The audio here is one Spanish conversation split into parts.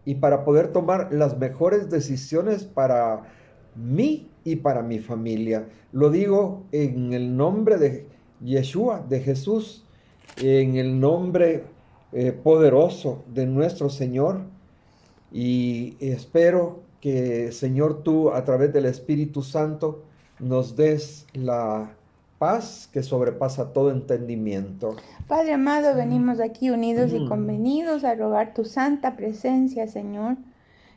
y para poder tomar las mejores decisiones para mí y para mi familia. Lo digo en el nombre de Yeshua, de Jesús, en el nombre poderoso de nuestro Señor. Y espero que, Señor, tú a través del Espíritu Santo nos des la paz que sobrepasa todo entendimiento. Padre amado, Mm. venimos aquí unidos y Mm. convenidos a rogar tu santa presencia, Señor.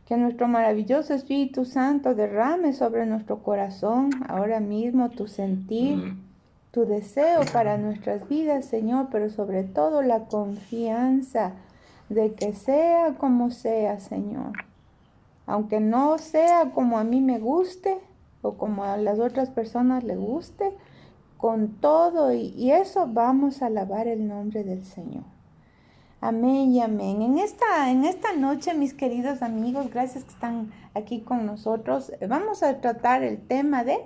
Que nuestro maravilloso Espíritu Santo derrame sobre nuestro corazón ahora mismo tu sentir, tu deseo para nuestras vidas, Señor, pero sobre todo la confianza de que sea como sea, Señor. Aunque no sea como a mí me guste o como a las otras personas le guste, con todo y eso vamos a alabar el nombre del Señor. Amén y amén. En esta noche, mis queridos amigos, gracias que están aquí con nosotros. Vamos a tratar el tema de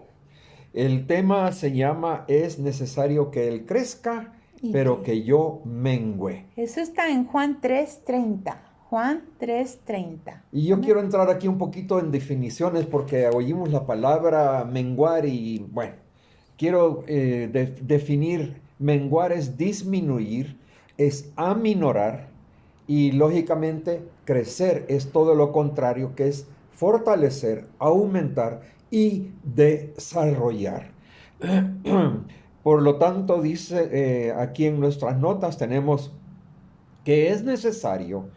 El tema se llama Es necesario que Él crezca, y pero que que yo mengüe. eso está en Juan 3:30. Juan 3:30. Y yo Amén. quiero entrar aquí un poquito en definiciones porque oímos la palabra menguar y bueno, quiero definir menguar es disminuir, es aminorar y lógicamente crecer es todo lo contrario que es fortalecer, aumentar y desarrollar. Por lo tanto, dice aquí en nuestras notas tenemos que es necesario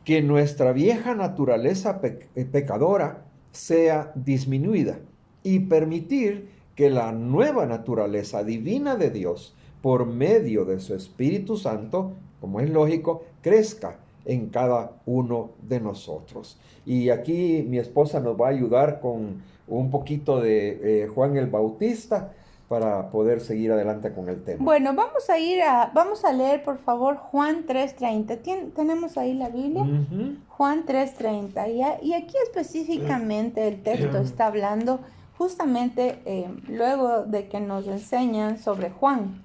que nuestra vieja naturaleza pecadora sea disminuida y permitir que la nueva naturaleza divina de Dios, por medio de su Espíritu Santo, como es lógico, crezca en cada uno de nosotros. Y aquí mi esposa nos va a ayudar con un poquito de Juan el Bautista para poder seguir adelante con el tema. Bueno, vamos a leer por favor Juan 3:30. ¿Tenemos ahí la Biblia? Ujú. Juan 3:30. Y aquí específicamente el texto está hablando justamente luego de que nos enseñan sobre Juan.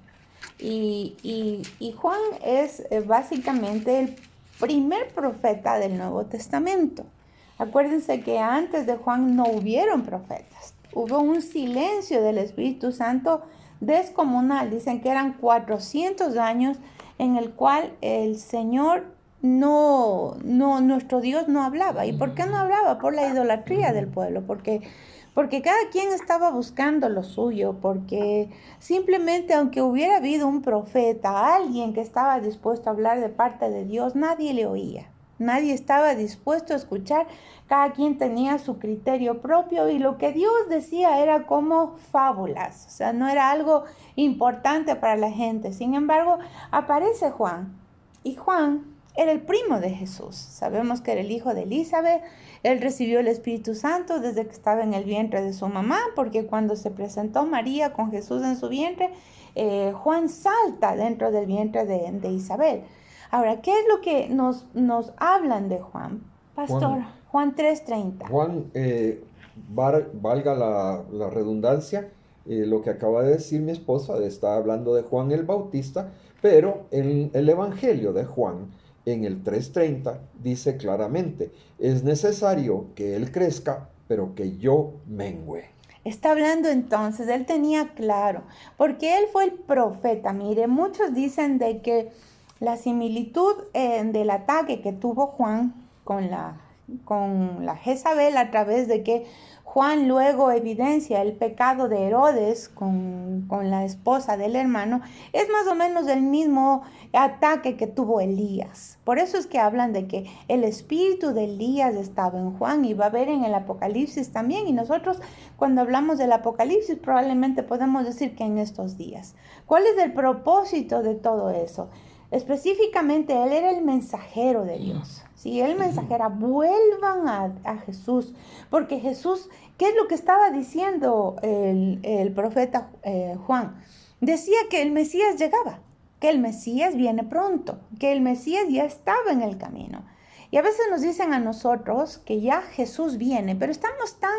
Y Juan es básicamente el primer profeta del Nuevo Testamento. Acuérdense que antes de Juan no hubieron profetas. Hubo un silencio del Espíritu Santo descomunal. Dicen que eran 400 años en el cual el Señor nuestro Dios no hablaba. ¿Y por qué no hablaba? Por la idolatría del pueblo, porque cada quien estaba buscando lo suyo, porque simplemente aunque hubiera habido un profeta, alguien que estaba dispuesto a hablar de parte de Dios, nadie le oía. Nadie estaba dispuesto a escuchar, cada quien tenía su criterio propio y lo que Dios decía era como fábulas, o sea, no era algo importante para la gente. Sin embargo, aparece Juan y Juan era el primo de Jesús. Sabemos que era el hijo de Elizabeth. Él recibió el Espíritu Santo desde que estaba en el vientre de su mamá, porque cuando se presentó María con Jesús en su vientre, Juan salta dentro del vientre de Isabel. Ahora, ¿qué es lo que nos hablan de Juan? Pastor, Juan, Juan 3:30. Juan, valga la redundancia, lo que acaba de decir mi esposa, está hablando de Juan el Bautista, pero en el Evangelio de Juan, en el 3:30, dice claramente, es necesario que él crezca, pero que yo mengüe. Está hablando entonces, él tenía claro, porque él fue el profeta. Mire, muchos dicen de que la similitud del ataque que tuvo Juan con la Jezabel a través de que Juan luego evidencia el pecado de Herodes con la esposa del hermano, es más o menos el mismo ataque que tuvo Elías. Por eso es que hablan de que el espíritu de Elías estaba en Juan y va a ver en el Apocalipsis también. Y nosotros cuando hablamos del Apocalipsis probablemente podemos decir que en estos días. ¿Cuál es el propósito de todo eso? Específicamente, él era el mensajero de Dios. Si él mensajera, vuelvan a Jesús, porque Jesús, ¿qué es lo que estaba diciendo el profeta Juan? Decía que el Mesías llegaba, que el Mesías viene pronto, que el Mesías ya estaba en el camino. Y a veces nos dicen a nosotros que ya Jesús viene, pero estamos tan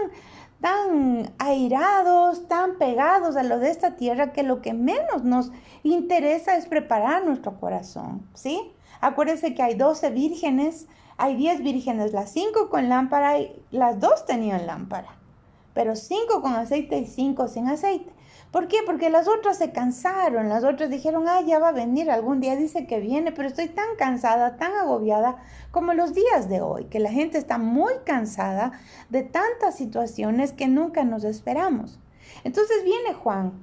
airados, tan pegados a lo de esta tierra que lo que menos nos interesa es preparar nuestro corazón, ¿sí? Acuérdense que hay 12 vírgenes hay 10 vírgenes, las 5 con lámpara y las 2 tenían lámpara, pero 5 con aceite y 5 sin aceite. ¿Por qué? Porque las otras se cansaron, las otras dijeron, ya va a venir, algún día dice que viene, pero estoy tan cansada, tan agobiada como los días de hoy, que la gente está muy cansada de tantas situaciones que nunca nos esperamos. Entonces viene Juan,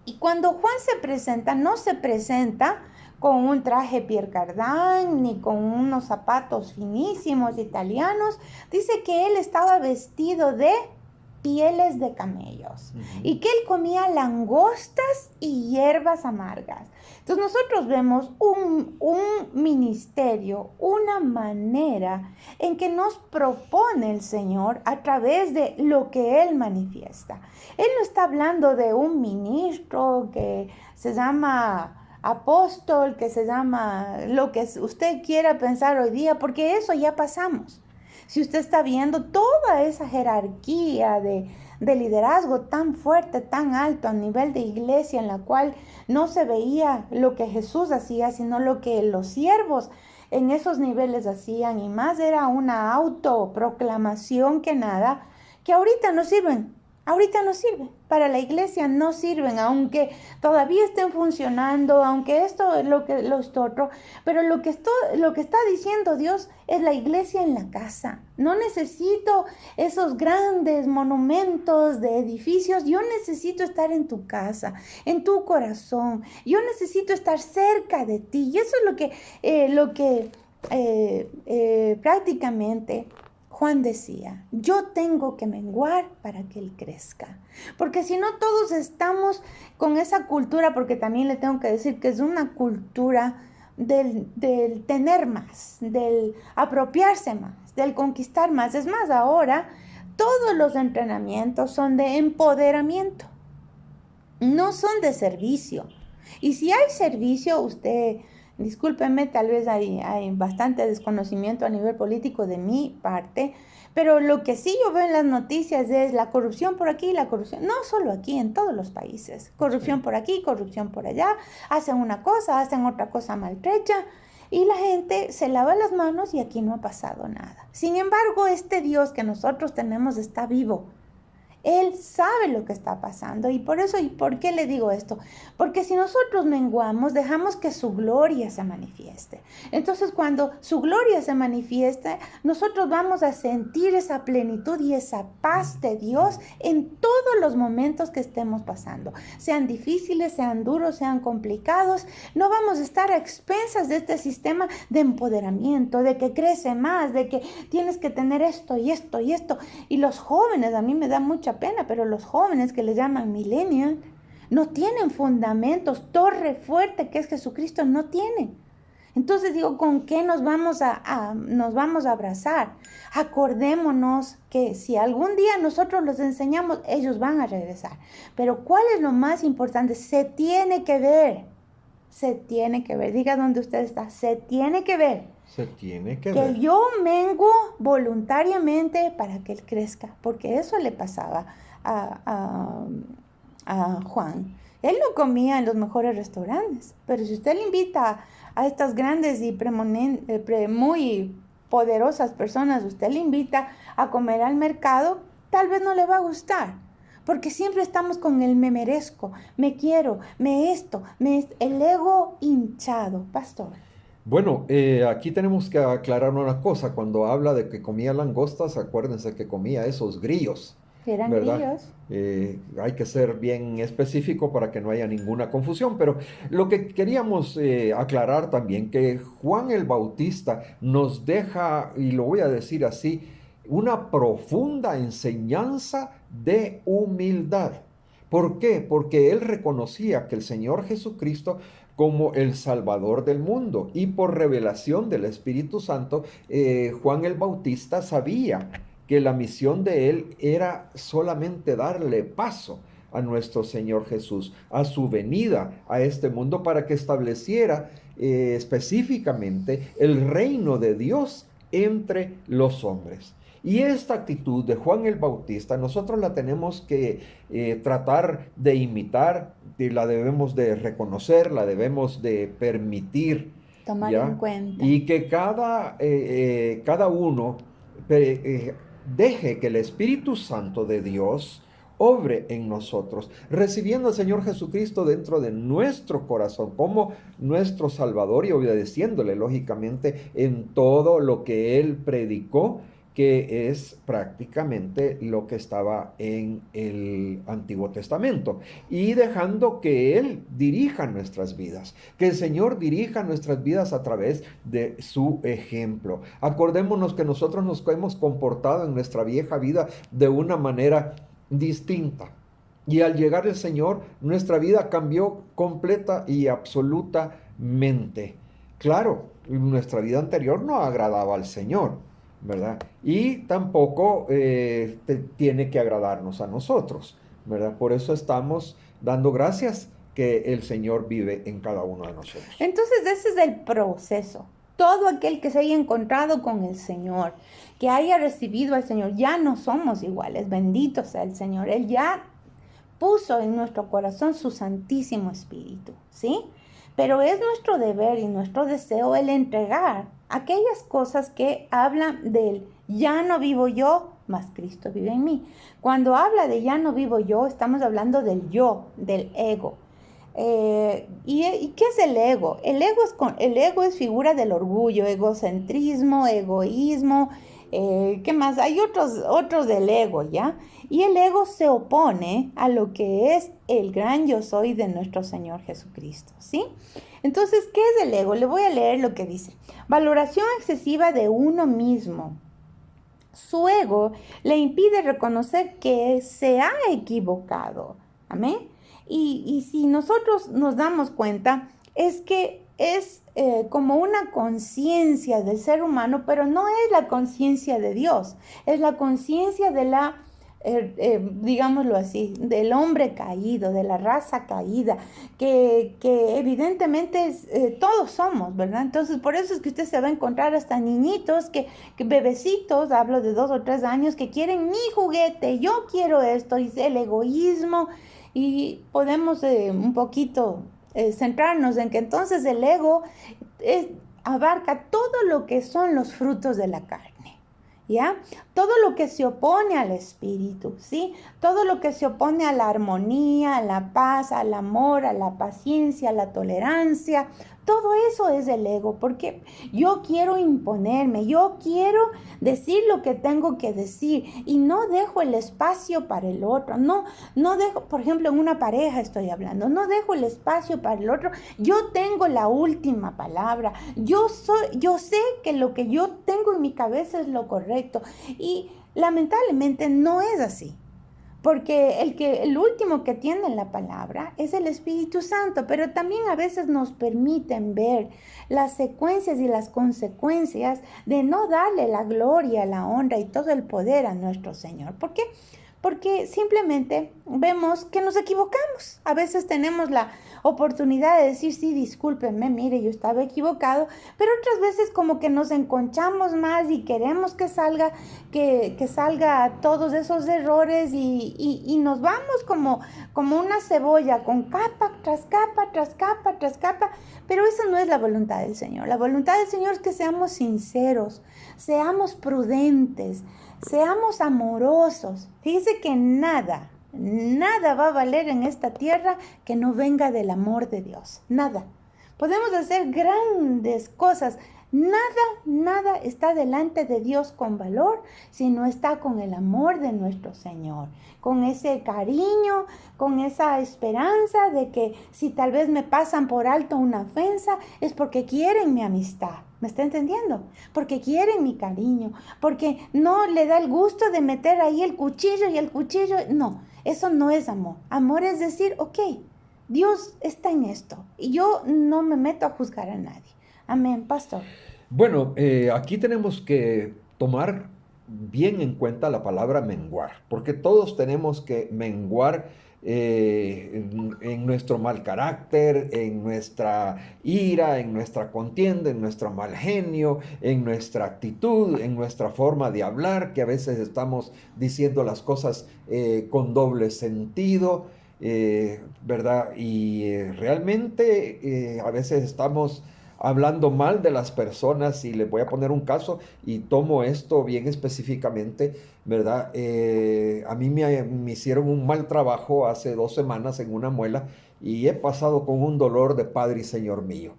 y cuando Juan se presenta, no se presenta con un traje Pierre Cardin, ni con unos zapatos finísimos italianos. Dice que él estaba vestido de pieles de camellos y que él comía langostas y hierbas amargas. Entonces nosotros vemos un ministerio, una manera en que nos propone el Señor a través de lo que Él manifiesta. Él no está hablando de un ministro que se llama apóstol, que se llama lo que usted quiera pensar hoy día, porque eso ya pasamos. Si usted está viendo toda esa jerarquía de liderazgo tan fuerte, tan alto a nivel de iglesia, en la cual no se veía lo que Jesús hacía, sino lo que los siervos en esos niveles hacían, y más era una autoproclamación que nada, que ahorita no sirven. Ahorita no sirve, para la iglesia no sirven, aunque todavía estén funcionando, aunque esto es lo otro, pero lo que está diciendo Dios es la iglesia en la casa. No necesito esos grandes monumentos de edificios, yo necesito estar en tu casa, en tu corazón, yo necesito estar cerca de ti, y eso es lo que prácticamente Juan decía, yo tengo que menguar para que él crezca. Porque si no todos estamos con esa cultura, porque también le tengo que decir que es una cultura del tener más, del apropiarse más, del conquistar más. Es más, ahora todos los entrenamientos son de empoderamiento, no son de servicio. Y si hay servicio, usted... Discúlpenme, tal vez hay bastante desconocimiento a nivel político de mi parte, pero lo que sí yo veo en las noticias es la corrupción por aquí, la corrupción, no solo aquí, en todos los países. Corrupción por aquí, corrupción por allá, hacen una cosa, hacen otra cosa maltrecha, y la gente se lava las manos y aquí no ha pasado nada. Sin embargo, este Dios que nosotros tenemos está vivo. Él sabe lo que está pasando, y por eso, ¿y por qué le digo esto? Porque si nosotros menguamos, dejamos que su gloria se manifieste. Entonces, cuando su gloria se manifieste, nosotros vamos a sentir esa plenitud y esa paz de Dios en todos los momentos que estemos pasando. Sean difíciles, sean duros, sean complicados, no vamos a estar a expensas de este sistema de empoderamiento, de que crece más, de que tienes que tener esto y esto y esto. Y los jóvenes, a mí me da mucha pena, pero los jóvenes que le llaman millennials no tienen fundamentos, torre fuerte que es Jesucristo no tiene. Entonces digo, ¿con qué nos vamos a abrazar? Acordémonos que si algún día nosotros los enseñamos, ellos van a regresar. Pero ¿cuál es lo más importante? Se tiene que ver. Se tiene que ver. Diga dónde usted está. Se tiene que ver. Se tiene que ver. Que yo menguo voluntariamente para que él crezca, porque eso le pasaba a Juan. Él no comía en los mejores restaurantes, pero si usted le invita a estas grandes y muy poderosas personas, usted le invita a comer al mercado, tal vez no le va a gustar. Porque siempre estamos con el me merezco, me quiero, el ego hinchado, pastor. Bueno, aquí tenemos que aclarar una cosa. Cuando habla de que comía langostas, acuérdense que comía esos grillos. Eran ¿verdad? grillos. Hay que ser bien específico para que no haya ninguna confusión. Pero lo que queríamos aclarar también, que Juan el Bautista nos deja, y lo voy a decir así, una profunda enseñanza de humildad. ¿Por qué? Porque él reconocía que el Señor Jesucristo como el Salvador del mundo, y por revelación del Espíritu Santo, Juan el Bautista sabía que la misión de él era solamente darle paso a nuestro Señor Jesús, a su venida a este mundo, para que estableciera específicamente el reino de Dios entre los hombres. Y esta actitud de Juan el Bautista nosotros la tenemos que tratar de imitar, la debemos de reconocer, la debemos de permitir, Tomar en ¿ya? cuenta. Y que cada uno deje que el Espíritu Santo de Dios obre en nosotros, recibiendo al Señor Jesucristo dentro de nuestro corazón como nuestro Salvador y obedeciéndole, lógicamente, en todo lo que Él predicó, que es prácticamente lo que estaba en el Antiguo Testamento, y dejando que Él dirija nuestras vidas, que el Señor dirija nuestras vidas a través de su ejemplo. Acordémonos que nosotros nos hemos comportado en nuestra vieja vida de una manera distinta. Y al llegar el Señor, nuestra vida cambió completa y absolutamente. Claro, nuestra vida anterior no agradaba al Señor, ¿verdad? Y tampoco tiene que agradarnos a nosotros, ¿verdad? Por eso estamos dando gracias que el Señor vive en cada uno de nosotros. Entonces ese es el proceso. Todo aquel que se haya encontrado con el Señor, que haya recibido al Señor, ya no somos iguales. Bendito sea el Señor. Él ya puso en nuestro corazón su Santísimo Espíritu, ¿sí? Pero es nuestro deber y nuestro deseo el entregar aquellas cosas que hablan del ya no vivo yo, mas Cristo vive en mí. Cuando habla de ya no vivo yo, estamos hablando del yo, del ego. ¿Y qué es el ego? El ego es figura del orgullo, egocentrismo, egoísmo. ¿Qué más? Hay otros del ego, ¿ya? Y el ego se opone a lo que es el gran yo soy de nuestro Señor Jesucristo, ¿sí? Entonces, ¿qué es el ego? Le voy a leer lo que dice. Valoración excesiva de uno mismo. Su ego le impide reconocer que se ha equivocado. Amén. Y si nosotros nos damos cuenta, es que es como una conciencia del ser humano, pero no es la conciencia de Dios, es la conciencia de digámoslo así, del hombre caído, de la raza caída, que evidentemente todos somos, ¿verdad? Entonces, por eso es que usted se va a encontrar hasta niñitos, que bebecitos, hablo de 2 o 3 años, que quieren mi juguete, yo quiero esto, y el egoísmo, y podemos un poquito centrarnos en que entonces el ego abarca todo lo que son los frutos de la carne. ¿Ya? Todo lo que se opone al espíritu, ¿sí? Todo lo que se opone a la armonía, a la paz, al amor, a la paciencia, a la tolerancia, todo eso es el ego, porque yo quiero imponerme, yo quiero decir lo que tengo que decir y no dejo el espacio para el otro, no dejo, por ejemplo, en una pareja estoy hablando, no dejo el espacio para el otro, yo tengo la última palabra, yo sé que lo que yo tengo en mi cabeza es lo correcto y lamentablemente no es así. Porque el último que tiene la palabra es el Espíritu Santo, pero también a veces nos permiten ver las secuencias y las consecuencias de no darle la gloria, la honra y todo el poder a nuestro Señor. ¿Por qué? Porque simplemente vemos que nos equivocamos. A veces tenemos la oportunidad de decir, sí, discúlpenme, mire, yo estaba equivocado, pero otras veces como que nos enconchamos más y queremos que salga todos esos errores y nos vamos como una cebolla con capa tras capa, tras capa, tras capa, pero eso no es la voluntad del Señor. La voluntad del Señor es que seamos sinceros, seamos prudentes, seamos amorosos. Fíjese que nada va a valer en esta tierra que no venga del amor de Dios. Nada. Podemos hacer grandes cosas. Nada está delante de Dios con valor si no está con el amor de nuestro Señor, con ese cariño, con esa esperanza de que si tal vez me pasan por alto una ofensa es porque quieren mi amistad. ¿Me está entendiendo? Porque quieren mi cariño, porque no le da el gusto de meter ahí el cuchillo y el cuchillo. No, eso no es amor. Amor es decir, ok, Dios está en esto y yo no me meto a juzgar a nadie. Amén, pastor. Bueno, aquí tenemos que tomar bien en cuenta la palabra menguar, porque todos tenemos que menguar en nuestro mal carácter, en nuestra ira, en nuestra contienda, en nuestro mal genio, en nuestra actitud, en nuestra forma de hablar, que a veces estamos diciendo las cosas con doble sentido, ¿verdad? Y realmente a veces estamos hablando mal de las personas, y les voy a poner un caso y tomo esto bien específicamente, ¿verdad? A mí me hicieron un mal trabajo hace 2 semanas en una muela y he pasado con un dolor de Padre y Señor mío.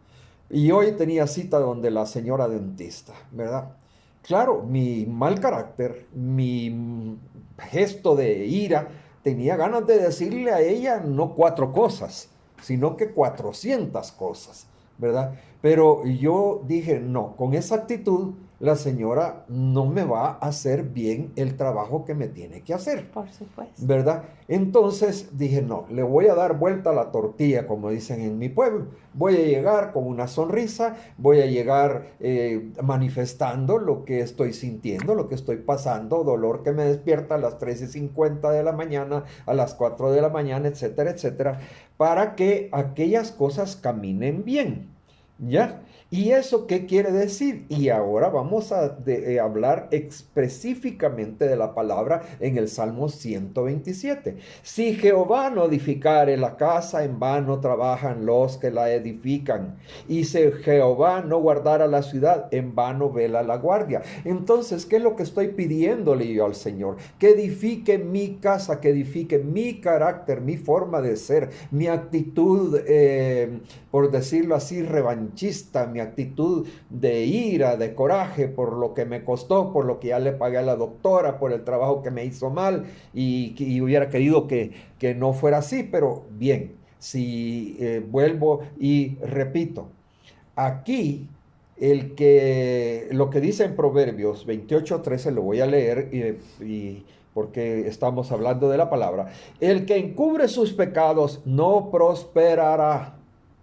Y hoy tenía cita donde la señora dentista, ¿verdad? Claro, mi mal carácter, mi gesto de ira, tenía ganas de decirle a ella no 4 cosas, sino que 400 cosas, ¿verdad? Pero yo dije, no, con esa actitud la señora no me va a hacer bien el trabajo que me tiene que hacer, Por supuesto. ¿verdad? Entonces dije, no, le voy a dar vuelta a la tortilla, como dicen en mi pueblo. Voy a llegar con una sonrisa, voy a llegar manifestando lo que estoy sintiendo, lo que estoy pasando, dolor que me despierta a las 3:50 de la mañana, a las 4 de la mañana, etcétera, etcétera, para que aquellas cosas caminen bien. ¿Ya? ¿Y eso qué quiere decir? Y ahora vamos a hablar específicamente de la palabra en el Salmo 127. Si Jehová no edificare la casa, en vano trabajan los que la edifican. Y si Jehová no guardara la ciudad, en vano vela la guardia. Entonces, ¿qué es lo que estoy pidiéndole yo al Señor? Que edifique mi casa, que edifique mi carácter, mi forma de ser, mi actitud, por decirlo así, revanchista, mi actitud de ira, de coraje por lo que me costó, por lo que ya le pagué a la doctora, por el trabajo que me hizo mal y hubiera querido que no fuera así, pero bien, si vuelvo y repito, aquí lo que dice en Proverbios 28:13 lo voy a leer porque estamos hablando de la palabra. El que encubre sus pecados no prosperará.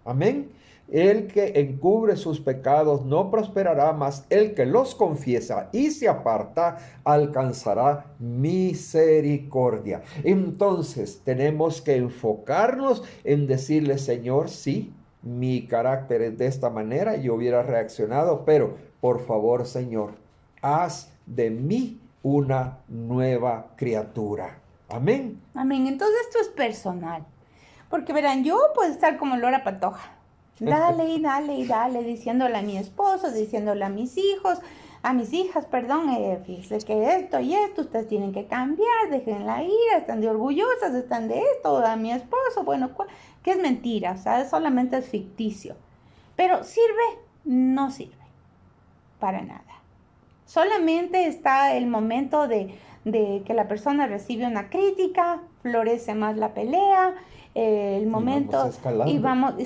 Amén. El que encubre sus pecados no prosperará, mas el que los confiesa y se aparta alcanzará misericordia. Entonces tenemos que enfocarnos en decirle, Señor, sí, mi carácter es de esta manera, yo hubiera reaccionado, pero por favor, Señor, haz de mí una nueva criatura. Amén. Amén. Entonces esto es personal. Porque verán, yo puedo estar como Lora Patoja. Dale y dale y dale, diciéndole a mi esposo, diciéndole a mis hijos, a mis hijas, perdón, fíjese que esto y esto, ustedes tienen que cambiar, dejen la ira, están de orgullosas, están de esto, a mi esposo, bueno, que es mentira, o sea, solamente es ficticio. Pero ¿sirve? No sirve, para nada. Solamente está el momento de que la persona recibe una crítica, florece más la pelea, el momento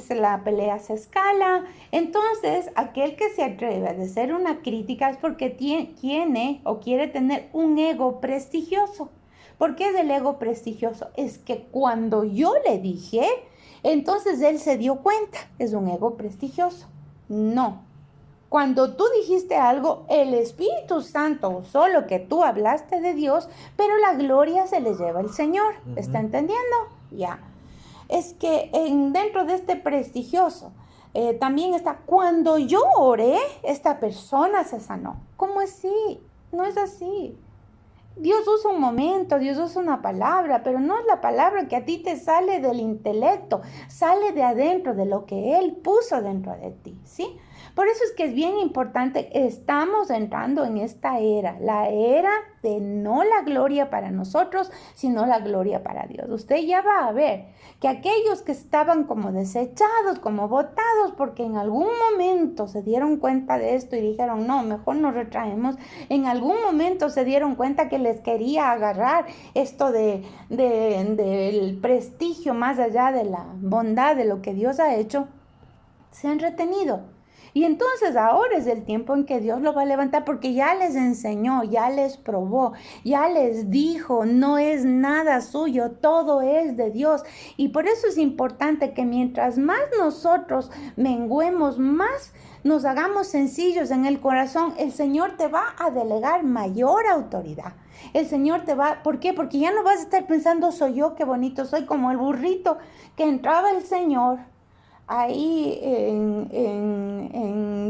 la pelea se escala. Entonces aquel que se atreve a hacer una crítica es porque tiene o quiere tener un ego prestigioso. ¿Por qué es el ego prestigioso? Es que cuando yo le dije, entonces él se dio cuenta, es un ego prestigioso. No. Cuando tú dijiste algo, el Espíritu Santo usó lo que tú hablaste de Dios, pero la gloria se le lleva el Señor. ¿Está entendiendo? Ya. Es que dentro de este prestigioso también está, cuando yo oré, esta persona se sanó. ¿Cómo así? No es así. Dios usa un momento, Dios usa una palabra, pero no es la palabra que a ti te sale del intelecto, sale de adentro, de lo que Él puso dentro de ti, ¿sí? Por eso es que es bien importante, estamos entrando en esta era, la era de no la gloria para nosotros, sino la gloria para Dios. Usted ya va a ver que aquellos que estaban como desechados, como botados, porque en algún momento se dieron cuenta de esto y dijeron, no, mejor nos retraemos, en algún momento se dieron cuenta que les quería agarrar esto del prestigio más allá de la bondad de lo que Dios ha hecho, se han retenido. Y entonces ahora es el tiempo en que Dios lo va a levantar porque ya les enseñó, ya les probó, ya les dijo, no es nada suyo, todo es de Dios. Y por eso es importante que mientras más nosotros menguemos, más nos hagamos sencillos en el corazón, el Señor te va a delegar mayor autoridad. El Señor te va, ¿por qué? Porque ya no vas a estar pensando, soy yo, qué bonito soy, como el burrito que entraba el Señor. Ahí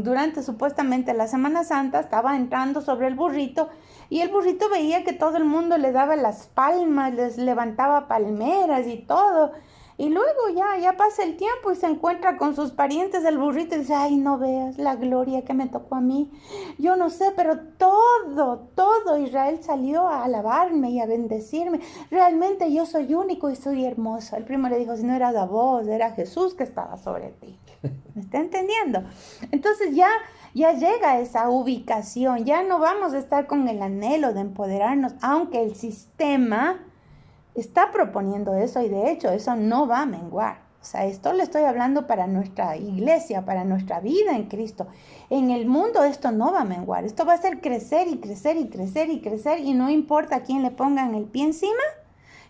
durante supuestamente la Semana Santa estaba entrando sobre el burrito y el burrito veía que todo el mundo le daba las palmas, les levantaba palmeras y todo. Y luego ya pasa el tiempo y se encuentra con sus parientes del burrito y dice, ay, no veas la gloria que me tocó a mí. Yo no sé, pero todo Israel salió a alabarme y a bendecirme. Realmente yo soy único y soy hermoso. El primo le dijo, si no era la voz, era Jesús que estaba sobre ti. ¿Me está entendiendo? Entonces ya llega esa ubicación, ya no vamos a estar con el anhelo de empoderarnos, aunque el sistema está proponiendo eso y de hecho eso no va a menguar. O sea, esto le estoy hablando para nuestra iglesia, para nuestra vida en Cristo. En el mundo esto no va a menguar. Esto va a hacer crecer y crecer y crecer y crecer y no importa a quién le pongan el pie encima,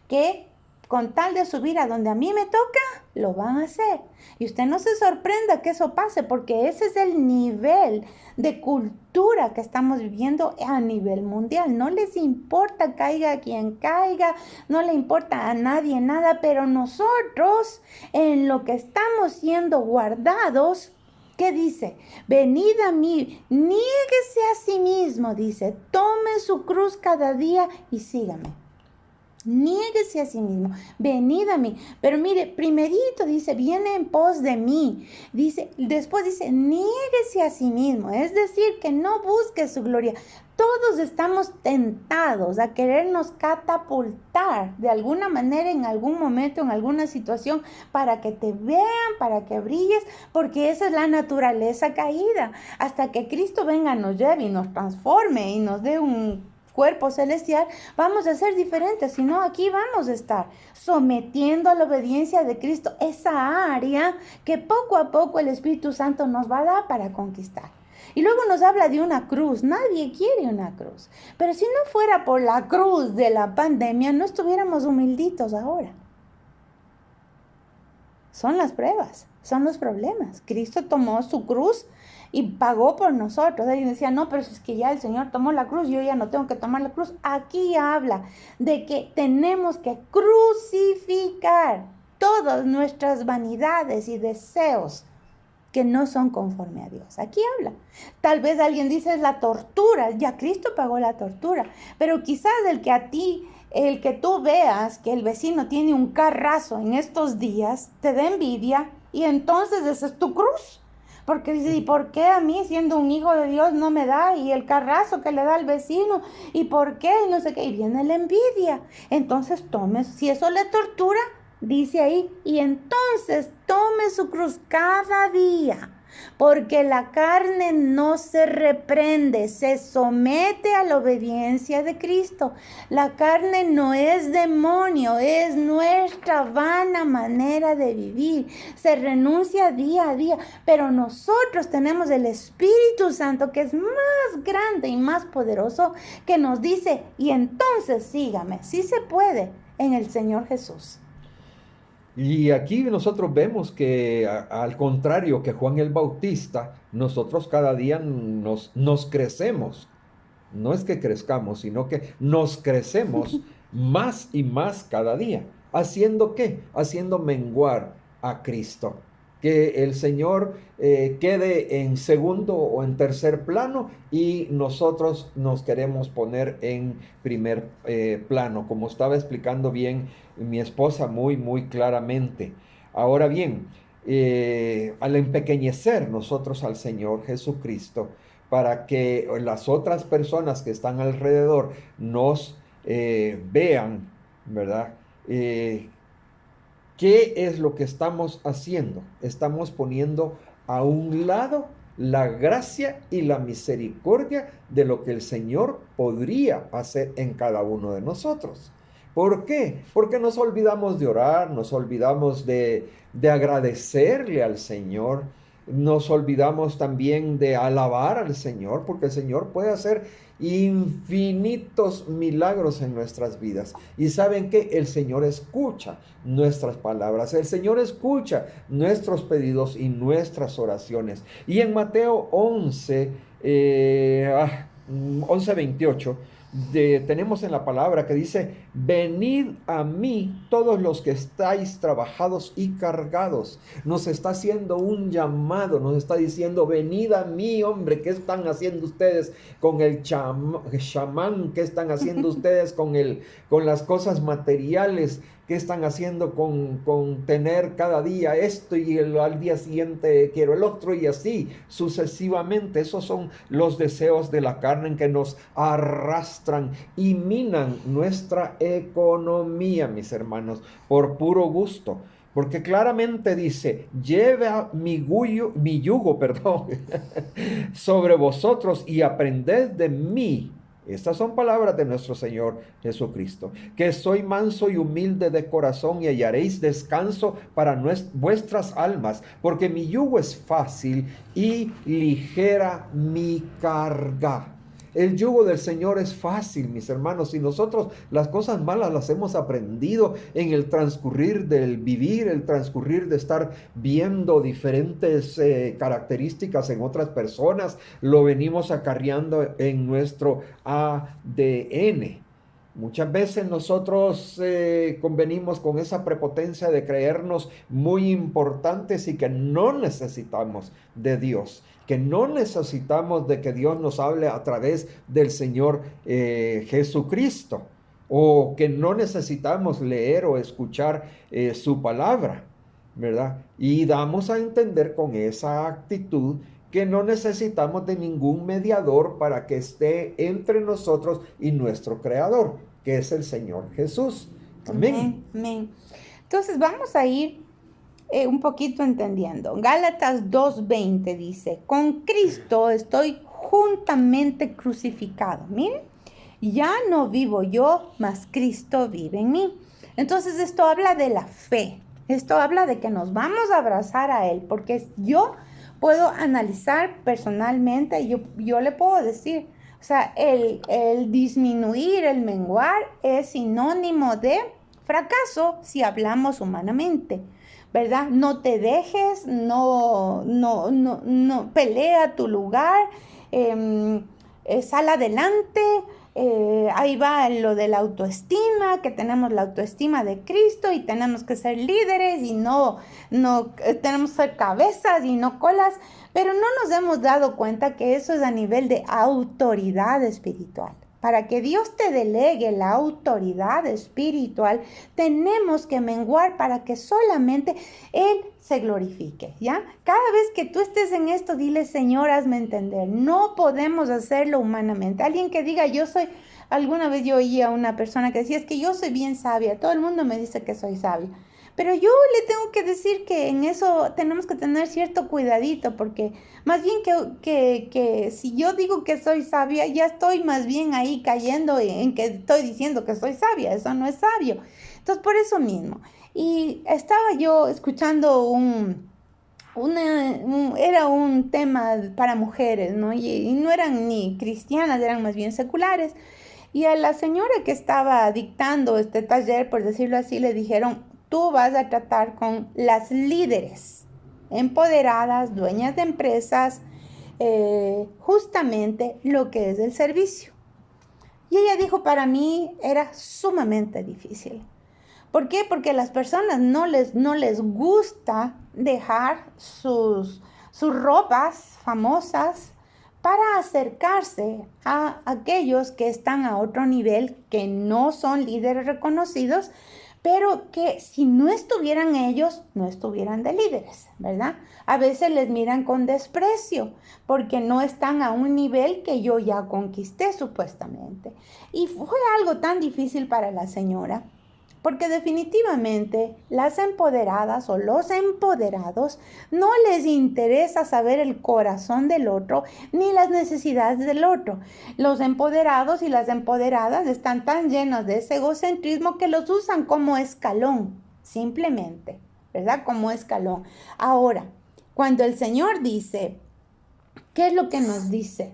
que con tal de subir a donde a mí me toca, lo van a hacer. Y usted no se sorprenda que eso pase, porque ese es el nivel de cultura que estamos viviendo a nivel mundial. No les importa caiga quien caiga, no le importa a nadie nada, pero nosotros en lo que estamos siendo guardados, ¿qué dice? Venid a mí, niéguese a sí mismo, dice, tome su cruz cada día y sígame. Niéguese a sí mismo, venid a mí. Pero mire, primerito dice, viene en pos de mí. Dice, después dice, niéguese a sí mismo. Es decir, que no busque su gloria. Todos estamos tentados a querernos catapultar de alguna manera, en algún momento, en alguna situación, para que te vean, para que brilles, porque esa es la naturaleza caída. Hasta que Cristo venga, nos lleve y nos transforme y nos dé un cuerpo celestial, vamos a ser diferentes, si no aquí vamos a estar sometiendo a la obediencia de Cristo, esa área que poco a poco el Espíritu Santo nos va a dar para conquistar. Y luego nos habla de una cruz, nadie quiere una cruz, pero si no fuera por la cruz de la pandemia, no estuviéramos humilditos ahora. Son las pruebas, son los problemas. Cristo tomó su cruz y pagó por nosotros. Alguien decía, no, pero es que ya el Señor tomó la cruz, yo ya no tengo que tomar la cruz. Aquí habla de que tenemos que crucificar todas nuestras vanidades y deseos que no son conforme a Dios. Aquí habla. Tal vez alguien dice es la tortura, ya Cristo pagó la tortura, pero quizás el que tú veas que el vecino tiene un carrazo en estos días, te da envidia y entonces esa es tu cruz. Porque dice, ¿y por qué a mí siendo un hijo de Dios no me da? Y el carrazo que le da al vecino, ¿y por qué? Y no sé qué, y viene la envidia. Entonces tome, si eso le tortura, dice ahí, y entonces tome su cruz cada día. Porque la carne no se reprende, se somete a la obediencia de Cristo. La carne no es demonio, es nuestra vana manera de vivir. Se renuncia día a día, pero nosotros tenemos el Espíritu Santo que es más grande y más poderoso, que nos dice, y entonces sígame, sí se puede en el Señor Jesús. Y aquí nosotros vemos que al contrario que Juan el Bautista, nosotros cada día nos crecemos. No es que crezcamos, sino que nos crecemos más y más cada día. ¿Haciendo qué? Haciendo menguar a Cristo. Que el Señor quede en segundo o en tercer plano y nosotros nos queremos poner en primer plano, como estaba explicando bien mi esposa muy claramente. Ahora bien, al empequeñecer nosotros al Señor Jesucristo, para que las otras personas que están alrededor nos vean, ¿verdad? ¿Qué es lo que estamos haciendo? Estamos poniendo a un lado la gracia y la misericordia de lo que el Señor podría hacer en cada uno de nosotros. ¿Por qué? Porque nos olvidamos de orar, nos olvidamos de agradecerle al Señor, nos olvidamos también de alabar al Señor, porque el Señor puede hacer infinitos milagros en nuestras vidas. Y saben que el Señor escucha nuestras palabras, el Señor escucha nuestros pedidos y nuestras oraciones. Y en Mateo 11:28, tenemos en la palabra que dice, venid a mí todos los que estáis trabajados y cargados. Nos está haciendo un llamado, nos está diciendo, venid a mí, hombre, ¿qué están haciendo ustedes con el chamán? ¿Qué están haciendo ustedes con las cosas materiales ¿Qué están haciendo con tener cada día esto y al día siguiente quiero el otro y así sucesivamente? Esos son los deseos de la carne que nos arrastran y minan nuestra economía, mis hermanos, por puro gusto. Porque claramente dice, lleva mi yugo, perdón, sobre vosotros y aprended de mí. Estas son palabras de nuestro Señor Jesucristo. Que soy manso y humilde de corazón y hallaréis descanso para vuestras almas, porque mi yugo es fácil y ligera mi carga. El yugo del Señor es fácil, mis hermanos, y nosotros las cosas malas las hemos aprendido en el transcurrir del vivir, el transcurrir de estar viendo diferentes características en otras personas, lo venimos acarreando en nuestro ADN. Muchas veces nosotros convenimos con esa prepotencia de creernos muy importantes y que no necesitamos de Dios, que no necesitamos de que Dios nos hable a través del Señor Jesucristo, o que no necesitamos leer o escuchar su palabra, ¿verdad? Y damos a entender con esa actitud que no necesitamos de ningún mediador para que esté entre nosotros y nuestro Creador, que es el Señor Jesús. Amén. Amén. Entonces vamos a ir un poquito entendiendo. Gálatas 2:20 dice, con Cristo estoy juntamente crucificado. Miren, ya no vivo yo, mas Cristo vive en mí. Entonces esto habla de la fe. Esto habla de que nos vamos a abrazar a Él, porque yo puedo analizar personalmente, yo le puedo decir, o sea, el disminuir, el menguar es sinónimo de fracaso si hablamos humanamente, ¿verdad? No te dejes, no pelea tu lugar, sal adelante. Ahí va lo de la autoestima, que tenemos la autoestima de Cristo y tenemos que ser líderes y no tenemos que ser cabezas y no colas, pero no nos hemos dado cuenta que eso es a nivel de autoridad espiritual. Para que Dios te delegue la autoridad espiritual, tenemos que menguar para que solamente Él se glorifique, ¿ya? Cada vez que tú estés en esto, dile, Señor, hazme entender. No podemos hacerlo humanamente. Alguien que diga, alguna vez yo oí a una persona que decía, es que yo soy bien sabia. Todo el mundo me dice que soy sabia. Pero yo le tengo que decir que en eso tenemos que tener cierto cuidadito, porque más bien que si yo digo que soy sabia, ya estoy más bien ahí cayendo en que estoy diciendo que soy sabia. Eso no es sabio. Entonces, por eso mismo. Y estaba yo escuchando era un tema para mujeres, ¿no? Y no eran ni cristianas, eran más bien seculares. Y a la señora que estaba dictando este taller, por decirlo así, le dijeron, tú vas a tratar con las líderes, empoderadas, dueñas de empresas, justamente lo que es el servicio. Y ella dijo, para mí era sumamente difícil. ¿Por qué? Porque a las personas no les gusta dejar sus ropas famosas para acercarse a aquellos que están a otro nivel, que no son líderes reconocidos, pero que si no estuvieran ellos, no estuvieran de líderes, ¿verdad? A veces les miran con desprecio porque no están a un nivel que yo ya conquisté supuestamente. Y fue algo tan difícil para la señora, porque definitivamente las empoderadas o los empoderados no les interesa saber el corazón del otro ni las necesidades del otro. Los empoderados y las empoderadas están tan llenos de ese egocentrismo que los usan como escalón, simplemente, ¿verdad? Como escalón. Ahora, cuando el Señor dice, ¿qué es lo que nos dice?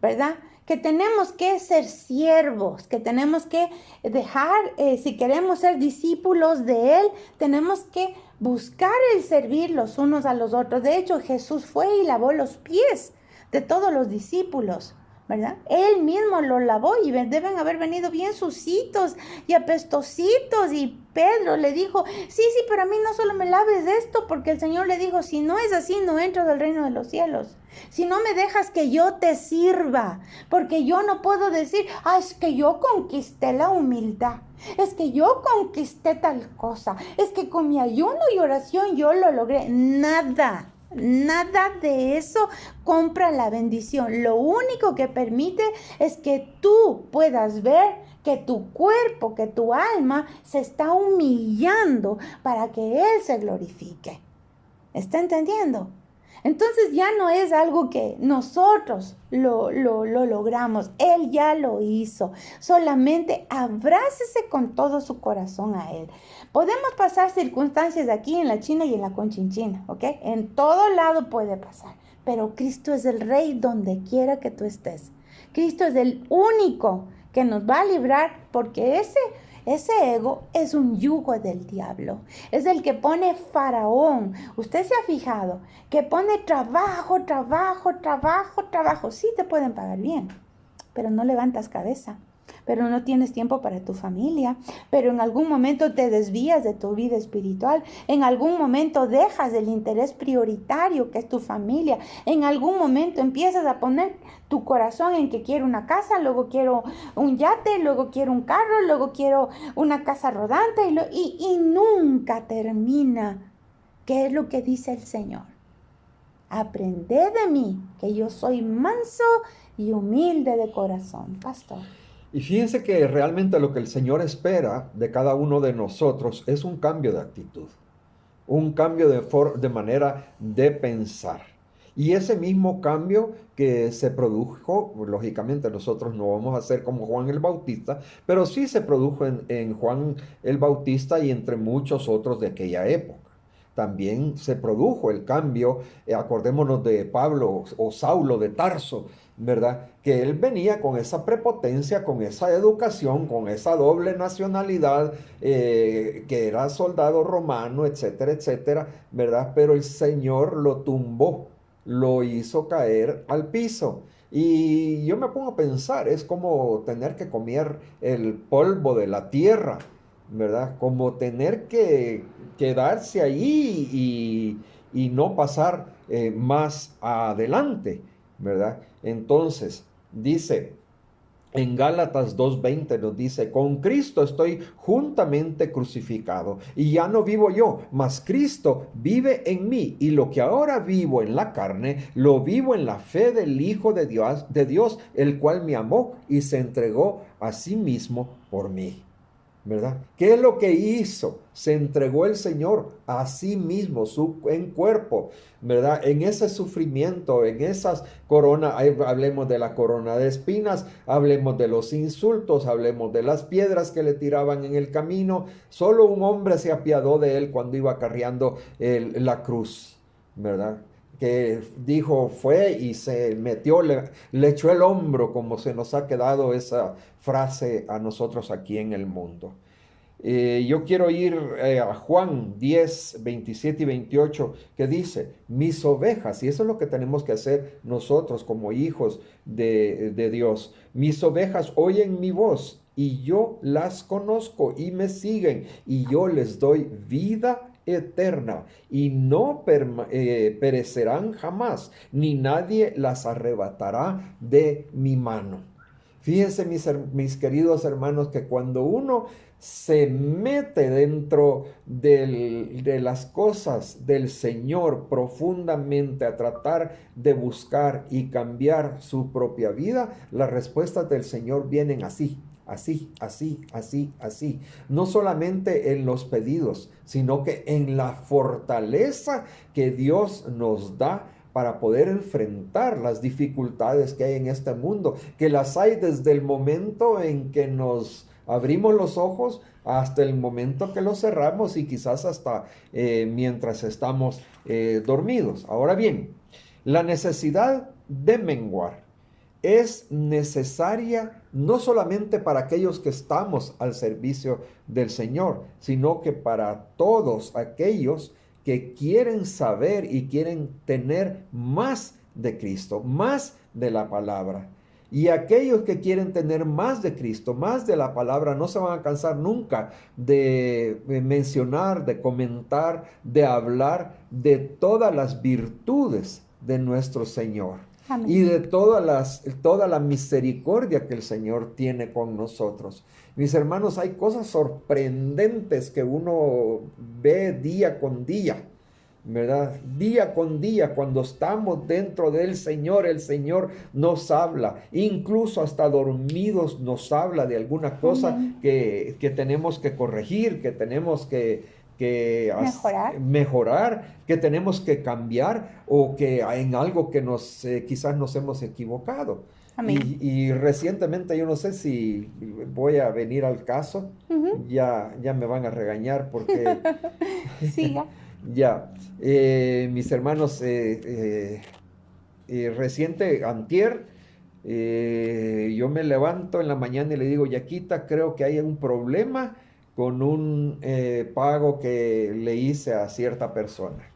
¿Verdad? Que tenemos que ser siervos, que tenemos que dejar, si queremos ser discípulos de Él, tenemos que buscar el servir los unos a los otros. De hecho, Jesús fue y lavó los pies de todos los discípulos, ¿verdad? Él mismo lo lavó y deben haber venido bien sucitos y apestositos. Y Pedro le dijo, sí, pero a mí no solo me laves esto, porque el Señor le dijo, si no es así, no entras al reino de los cielos. Si no me dejas que yo te sirva, porque yo no puedo decir, es que yo conquisté la humildad, es que yo conquisté tal cosa, es que con mi ayuno y oración yo lo logré. Nada de eso compra la bendición. Lo único que permite es que tú puedas ver que tu cuerpo, que tu alma se está humillando para que Él se glorifique. ¿Está entendiendo? Entonces ya no es algo que nosotros lo logramos. Él ya lo hizo. Solamente abrácese con todo su corazón a Él. Podemos pasar circunstancias aquí en la China y en la Conchinchina, ¿ok? En todo lado puede pasar. Pero Cristo es el Rey donde quiera que tú estés. Cristo es el único que nos va a librar, porque ese ego es un yugo del diablo. Es el que pone Faraón. Usted se ha fijado que pone trabajo. Sí te pueden pagar bien, pero no levantas cabeza. Pero no tienes tiempo para tu familia, pero en algún momento te desvías de tu vida espiritual, en algún momento dejas el interés prioritario que es tu familia, en algún momento empiezas a poner tu corazón en que quiero una casa, luego quiero un yate, luego quiero un carro, luego quiero una casa rodante y nunca termina. ¿Qué es lo que dice el Señor? Aprended de mí, que yo soy manso y humilde de corazón, pastor. Y fíjense que realmente lo que el Señor espera de cada uno de nosotros es un cambio de actitud, un cambio de manera de pensar. Y ese mismo cambio que se produjo, lógicamente nosotros no vamos a ser como Juan el Bautista, pero sí se produjo en Juan el Bautista y entre muchos otros de aquella época. También se produjo el cambio, acordémonos de Pablo o Saulo de Tarso, ¿verdad? Que él venía con esa prepotencia, con esa educación, con esa doble nacionalidad, que era soldado romano, etcétera, ¿verdad? Pero el Señor lo tumbó, lo hizo caer al piso. Y yo me pongo a pensar, es como tener que comer el polvo de la tierra, ¿verdad? Como tener que quedarse allí y no pasar más adelante, ¿verdad? Entonces, dice, en Gálatas 2:20 nos dice, con Cristo estoy juntamente crucificado y ya no vivo yo, mas Cristo vive en mí, y lo que ahora vivo en la carne, lo vivo en la fe del Hijo de Dios, el cual me amó y se entregó a sí mismo por mí. ¿Verdad? ¿Qué es lo que hizo? Se entregó el Señor a sí mismo, en cuerpo, ¿verdad? En ese sufrimiento, en esas coronas, hablemos de la corona de espinas, hablemos de los insultos, hablemos de las piedras que le tiraban en el camino. Solo un hombre se apiadó de él cuando iba cargando la cruz, ¿verdad? Que dijo, fue y se metió, le echó el hombro, como se nos ha quedado esa frase a nosotros aquí en el mundo. Yo quiero ir a Juan 10, 27 y 28, que dice, mis ovejas, y eso es lo que tenemos que hacer nosotros como hijos de Dios, mis ovejas oyen mi voz y yo las conozco y me siguen y yo les doy vida eterna y no perecerán jamás, ni nadie las arrebatará de mi mano. Fíjense mis queridos hermanos, que cuando uno se mete dentro de las cosas del Señor profundamente a tratar de buscar y cambiar su propia vida, las respuestas del Señor vienen así. Así. No solamente en los pedidos, sino que en la fortaleza que Dios nos da para poder enfrentar las dificultades que hay en este mundo, que las hay desde el momento en que nos abrimos los ojos hasta el momento que los cerramos y quizás hasta mientras estamos dormidos. Ahora bien, la necesidad de menguar es necesaria no solamente para aquellos que estamos al servicio del Señor, sino que para todos aquellos que quieren saber y quieren tener más de Cristo, más de la palabra. Y aquellos que quieren tener más de Cristo, más de la palabra, no se van a cansar nunca de mencionar, de comentar, de hablar de todas las virtudes de nuestro Señor y Amén. de toda la misericordia que el Señor tiene con nosotros. Mis hermanos, hay cosas sorprendentes que uno ve día con día, ¿verdad? Día con día, cuando estamos dentro del Señor, el Señor nos habla, incluso hasta dormidos nos habla de alguna cosa Amén. que tenemos que corregir, que tenemos que Mejorar. mejorar, que tenemos que cambiar o que en algo que quizás nos hemos equivocado. Amén. Y recientemente, yo no sé si voy a venir al caso, Ujú. ya me van a regañar porque Siga. ya, mis hermanos, reciente, antier, yo me levanto en la mañana y le digo, Yaquita, creo que hay un problema con un pago que le hice a cierta persona.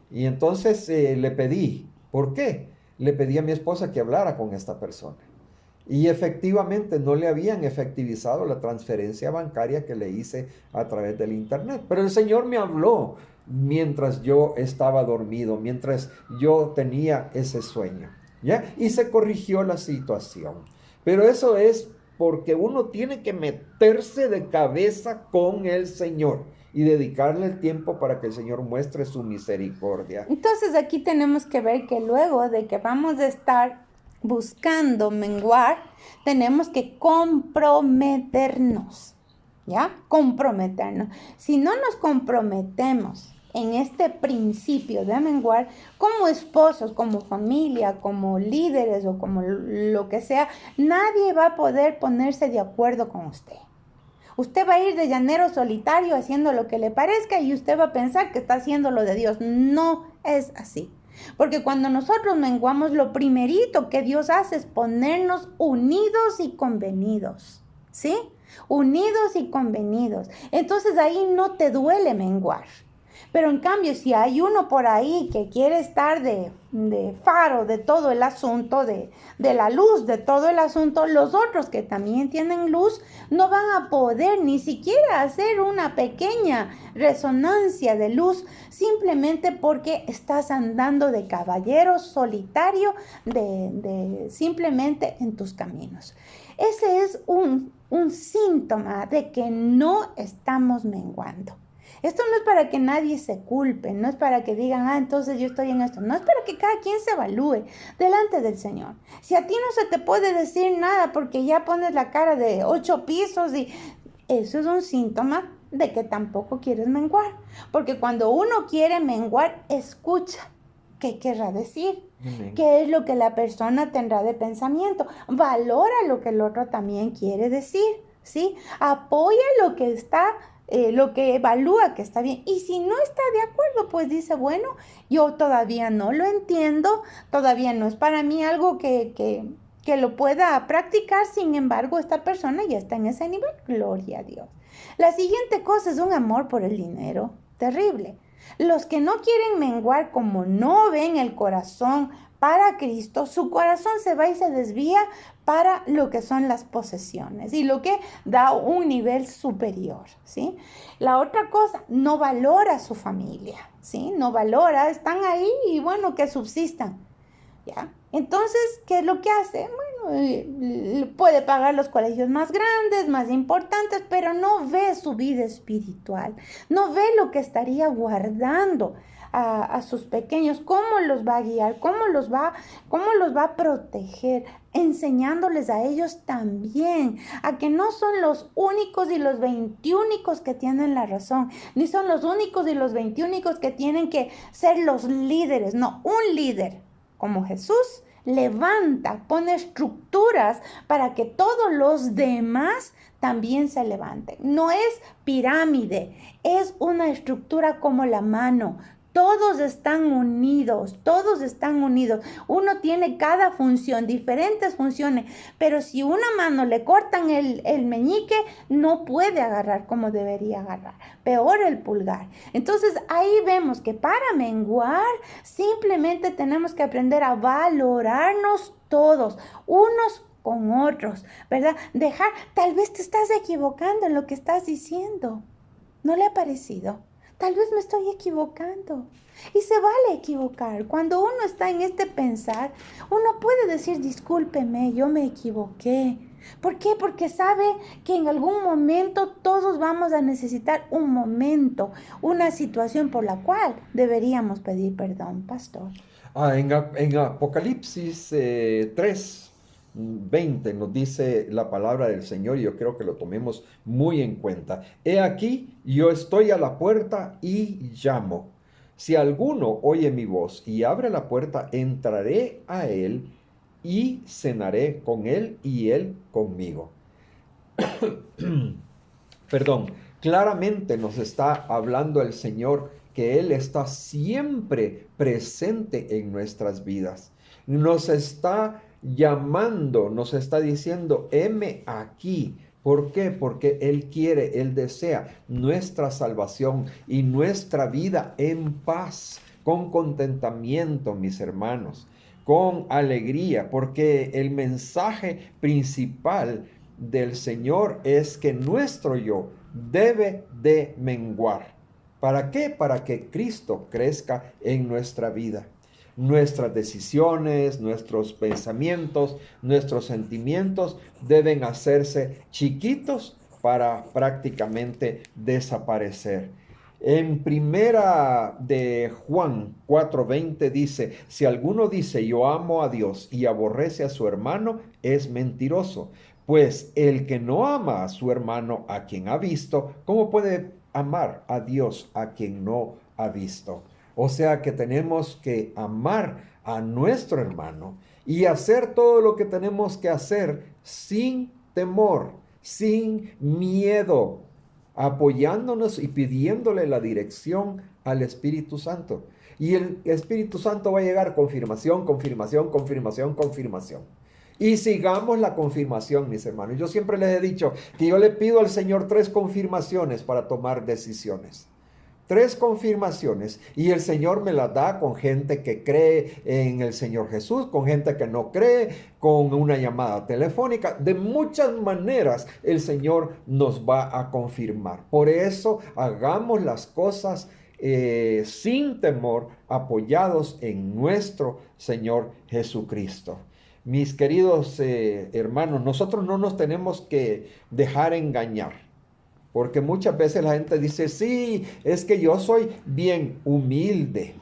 Y entonces le pedí, ¿por qué? Le pedí a mi esposa que hablara con esta persona. Y efectivamente no le habían efectivizado la transferencia bancaria que le hice a través del internet. Pero el Señor me habló mientras yo estaba dormido, mientras yo tenía ese sueño, ¿ya? Y se corrigió la situación. Pero eso es porque uno tiene que meterse de cabeza con el Señor y dedicarle el tiempo para que el Señor muestre su misericordia. Entonces aquí tenemos que ver que luego de que vamos a estar buscando menguar, tenemos que comprometernos, ¿ya? Comprometernos. Si no nos comprometemos en este principio de menguar, como esposos, como familia, como líderes o como lo que sea, nadie va a poder ponerse de acuerdo con usted. Usted va a ir de llanero solitario haciendo lo que le parezca y usted va a pensar que está haciendo lo de Dios. No es así. Porque cuando nosotros menguamos, lo primerito que Dios hace es ponernos unidos y convenidos. ¿Sí? Unidos y convenidos. Entonces ahí no te duele menguar. Pero en cambio, si hay uno por ahí que quiere estar de faro de todo el asunto, de la luz de todo el asunto, los otros que también tienen luz no van a poder ni siquiera hacer una pequeña resonancia de luz, simplemente porque estás andando de caballero solitario, simplemente en tus caminos. Ese es un síntoma de que no estamos menguando. Esto no es para que nadie se culpe, no es para que digan, entonces yo estoy en esto. No es para que cada quien se evalúe delante del Señor. Si a ti no se te puede decir nada porque ya pones la cara de 8 pisos y eso es un síntoma de que tampoco quieres menguar. Porque cuando uno quiere menguar, escucha qué querrá decir. Amén. ¿Qué es lo que la persona tendrá de pensamiento? Valora lo que el otro también quiere decir, ¿sí? Apoya lo que evalúa que está bien. Y si no está de acuerdo, pues dice, bueno, yo todavía no lo entiendo, todavía no es para mí algo que lo pueda practicar, sin embargo, esta persona ya está en ese nivel, gloria a Dios. La siguiente cosa es un amor por el dinero, terrible. Los que no quieren menguar, como no ven el corazón para Cristo, su corazón se va y se desvía para lo que son las posesiones y lo que da un nivel superior, ¿sí? La otra cosa, no valora a su familia, ¿sí? No valora, están ahí y bueno, que subsistan, ¿ya? Entonces, ¿qué es lo que hace? Bueno, puede pagar los colegios más grandes, más importantes, pero no ve su vida espiritual, no ve lo que estaría guardando a sus pequeños, cómo los va a guiar, cómo los va a proteger, enseñándoles a ellos también a que no son los únicos y los 21 que tienen la razón, ni son los únicos y los 21 que tienen que ser los líderes. No, un líder como Jesús levanta, pone estructuras para que todos los demás también se levanten. No es pirámide, es una estructura como la mano. Todos están unidos, todos están unidos. Uno tiene cada función, diferentes funciones, pero si una mano le cortan el meñique, no puede agarrar como debería agarrar. Peor el pulgar. Entonces ahí vemos que para menguar simplemente tenemos que aprender a valorarnos todos, unos con otros, ¿verdad? Tal vez te estás equivocando en lo que estás diciendo. ¿No le ha parecido? Tal vez me estoy equivocando. Y se vale equivocar. Cuando uno está en este pensar, uno puede decir, discúlpeme, yo me equivoqué. ¿Por qué? Porque sabe que en algún momento todos vamos a necesitar un momento, una situación por la cual deberíamos pedir perdón, pastor. En Apocalipsis 3, 20 nos dice la palabra del Señor y yo creo que lo tomemos muy en cuenta. He aquí, yo estoy a la puerta y llamo. Si alguno oye mi voz y abre la puerta, entraré a él y cenaré con él y él conmigo. Perdón, claramente nos está hablando el Señor que Él está siempre presente en nuestras vidas. Nos está llamando, nos está diciendo, heme aquí. ¿Por qué? Porque Él quiere, Él desea nuestra salvación y nuestra vida en paz, con contentamiento, mis hermanos, con alegría, porque el mensaje principal del Señor es que nuestro yo debe de menguar. ¿Para qué? Para que Cristo crezca en nuestra vida. Nuestras decisiones, nuestros pensamientos, nuestros sentimientos deben hacerse chiquitos para prácticamente desaparecer. En primera de Juan 4:20 dice, si alguno dice yo amo a Dios y aborrece a su hermano, es mentiroso. Pues el que no ama a su hermano a quien ha visto, ¿cómo puede amar a Dios a quien no ha visto? O sea que tenemos que amar a nuestro hermano y hacer todo lo que tenemos que hacer sin temor, sin miedo, apoyándonos y pidiéndole la dirección al Espíritu Santo. Y el Espíritu Santo va a llegar confirmación, confirmación, confirmación, confirmación. Y sigamos la confirmación, mis hermanos. Yo siempre les he dicho que yo le pido al Señor 3 confirmaciones para tomar decisiones. 3 confirmaciones y el Señor me las da con gente que cree en el Señor Jesús, con gente que no cree, con una llamada telefónica. De muchas maneras el Señor nos va a confirmar. Por eso hagamos las cosas sin temor, apoyados en nuestro Señor Jesucristo. Mis queridos hermanos, nosotros no nos tenemos que dejar engañar. Porque muchas veces la gente dice, sí, es que yo soy bien humilde.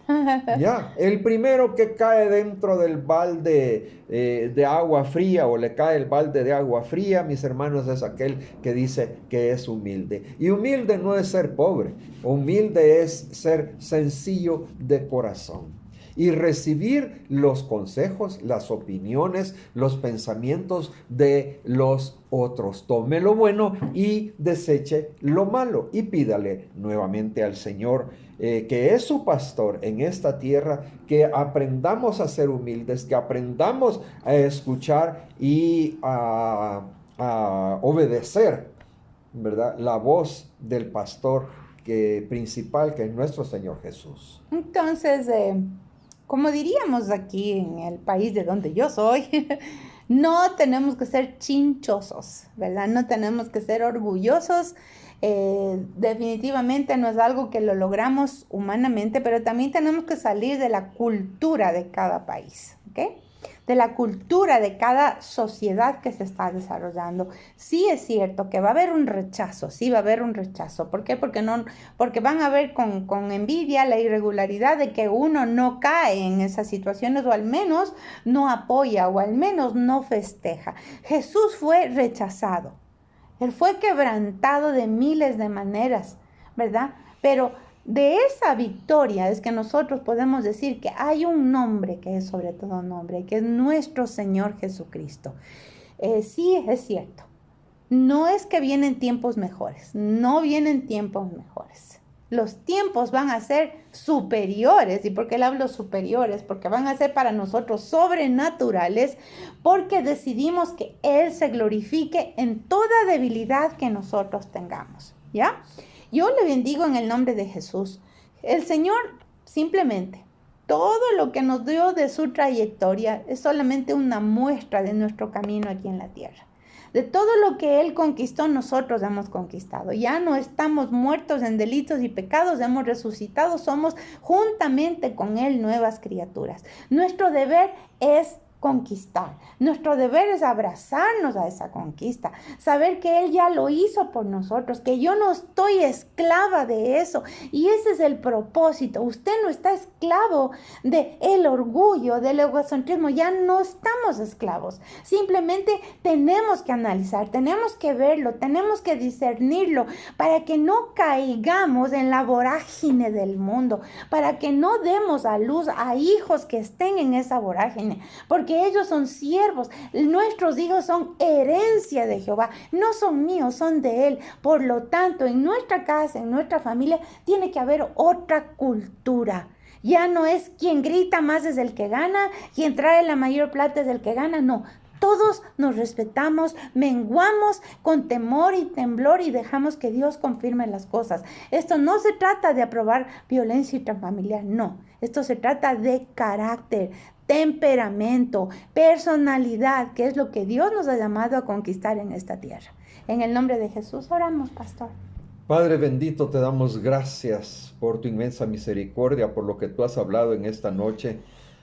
Ya, el primero que cae dentro del balde de agua fría o le cae el balde de agua fría, mis hermanos, es aquel que dice que es humilde. Y humilde no es ser pobre, humilde es ser sencillo de corazón. Y recibir los consejos, las opiniones, los pensamientos de los otros. Tome lo bueno y deseche lo malo. Y pídale nuevamente al Señor, que es su pastor en esta tierra, que aprendamos a ser humildes, que aprendamos a escuchar y a obedecer, ¿verdad?, la voz del pastor principal, que es nuestro Señor Jesús. Entonces, como diríamos aquí en el país de donde yo soy, no tenemos que ser chinchosos, ¿verdad? No tenemos que ser orgullosos. Definitivamente no es algo que lo logramos humanamente, pero también tenemos que salir de la cultura de cada país, ¿ok? De la cultura de cada sociedad que se está desarrollando. Sí es cierto que va a haber un rechazo, sí va a haber un rechazo. ¿Por qué? Porque van a ver con envidia la irregularidad de que uno no cae en esas situaciones, o al menos no apoya, o al menos no festeja. Jesús fue rechazado. Él fue quebrantado de miles de maneras, ¿verdad? Pero de esa victoria es que nosotros podemos decir que hay un nombre que es sobre todo nombre, que es nuestro Señor Jesucristo. Sí, es cierto. No es que vienen tiempos mejores, no vienen tiempos mejores. Los tiempos van a ser superiores. ¿Y por qué le hablo superiores? Porque van a ser para nosotros sobrenaturales, porque decidimos que Él se glorifique en toda debilidad que nosotros tengamos, ¿ya? Yo le bendigo en el nombre de Jesús. El Señor simplemente todo lo que nos dio de su trayectoria es solamente una muestra de nuestro camino aquí en la tierra. De todo lo que Él conquistó, nosotros hemos conquistado. Ya no estamos muertos en delitos y pecados, hemos resucitado, somos juntamente con Él nuevas criaturas. Nuestro deber es conquistar. Nuestro deber es abrazarnos a esa conquista, saber que Él ya lo hizo por nosotros, que yo no estoy esclava de eso, y ese es el propósito. Usted no está esclavo del orgullo, del egocentrismo, ya no estamos esclavos. Simplemente tenemos que analizar, tenemos que verlo, tenemos que discernirlo para que no caigamos en la vorágine del mundo, para que no demos a luz a hijos que estén en esa vorágine, porque ellos son siervos, nuestros hijos son herencia de Jehová, no son míos, son de Él. Por lo tanto, en nuestra casa, en nuestra familia, tiene que haber otra cultura. Ya no es quien grita más es el que gana, quien trae la mayor plata es el que gana, no. Todos nos respetamos, menguamos con temor y temblor y dejamos que Dios confirme las cosas. Esto no se trata de aprobar violencia intrafamiliar, no. Esto se trata de carácter, temperamento, personalidad, que es lo que Dios nos ha llamado a conquistar en esta tierra. En el nombre de Jesús oramos, pastor. Padre bendito, te damos gracias por tu inmensa misericordia, por lo que tú has hablado en esta noche,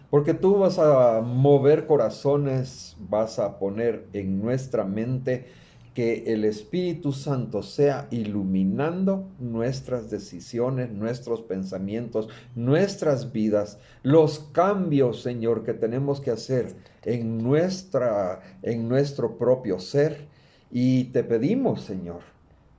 porque tú vas a mover corazones, vas a poner en nuestra mente que el Espíritu Santo sea iluminando nuestras decisiones, nuestros pensamientos, nuestras vidas, los cambios, Señor, que tenemos que hacer en nuestro propio ser. Y te pedimos, Señor,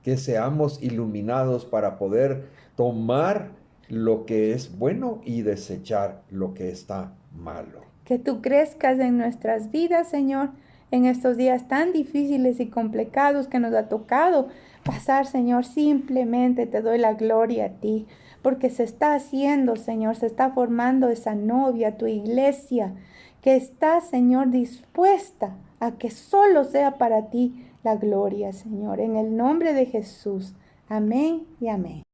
que seamos iluminados para poder tomar lo que es bueno y desechar lo que está malo. Que tú crezcas en nuestras vidas, Señor, en estos días tan difíciles y complicados que nos ha tocado pasar, Señor. Simplemente te doy la gloria a ti, porque se está haciendo, Señor, se está formando esa novia, tu iglesia, que está, Señor, dispuesta a que solo sea para ti la gloria, Señor. En el nombre de Jesús. Amén y amén.